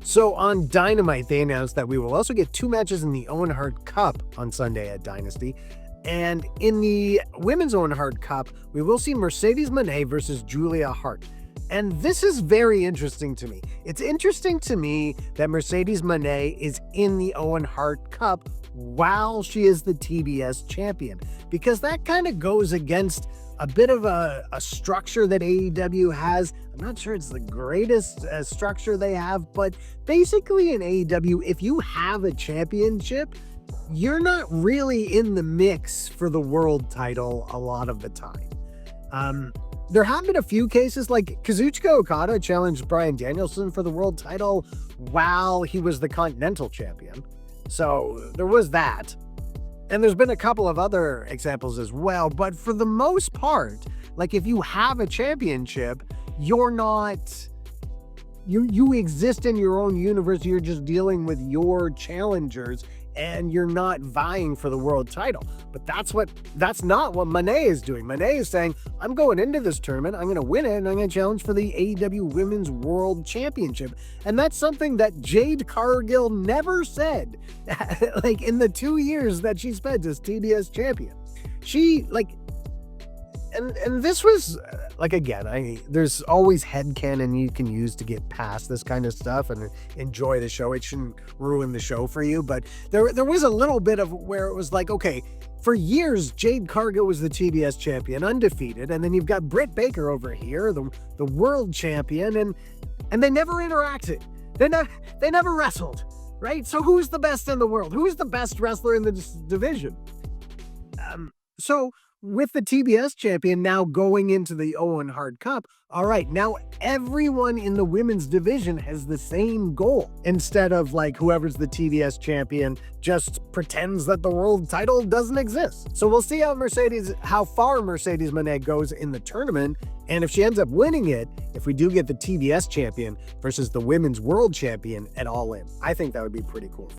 So on Dynamite, they announced that we will also get 2 matches in the Owen Hart Cup on Sunday at Dynasty. And in the Women's Owen Hart Cup, we will see Mercedes Moné versus Julia Hart. And this is very interesting to me. It's interesting to me that Mercedes Moné is in the Owen Hart Cup while she is the TBS champion, because that kind of goes against a bit of a structure that AEW has. I'm not sure it's the greatest structure they have, but basically in AEW, if you have a championship, you're not really in the mix for the world title a lot of the time. There have been a few cases, like Kazuchika Okada challenged Bryan Danielson for the world title while he was the Continental champion. So there was that. And there's been a couple of other examples as well, but for the most part, like if you have a championship, you're not, you exist in your own universe, you're just dealing with your challengers, and you're not vying for the world title. But that's not what Moné is doing. Moné is saying, I'm going into this tournament, I'm going to win it, and I'm going to challenge for the AEW Women's World Championship. And that's something that Jade Cargill never said, like in the 2 years that she spent as TBS champion. She, like, and this was, like, again, there's always headcanon you can use to get past this kind of stuff and enjoy the show. It shouldn't ruin the show for you, but there was a little bit of where it was like, okay, for years, Jade Cargill was the TBS champion, undefeated, and then you've got Britt Baker over here, the world champion, and they never interacted. They never wrestled, right? So who's the best in the world? Who's the best wrestler in the division? So with the TBS champion now going into the Owen Hart Cup, all right, now everyone in the women's division has the same goal. Instead of like whoever's the TBS champion just pretends that the world title doesn't exist. So we'll see how far Mercedes Moné goes in the tournament, and if she ends up winning it, if we do get the TBS champion versus the women's world champion at All In. I think that would be pretty cool.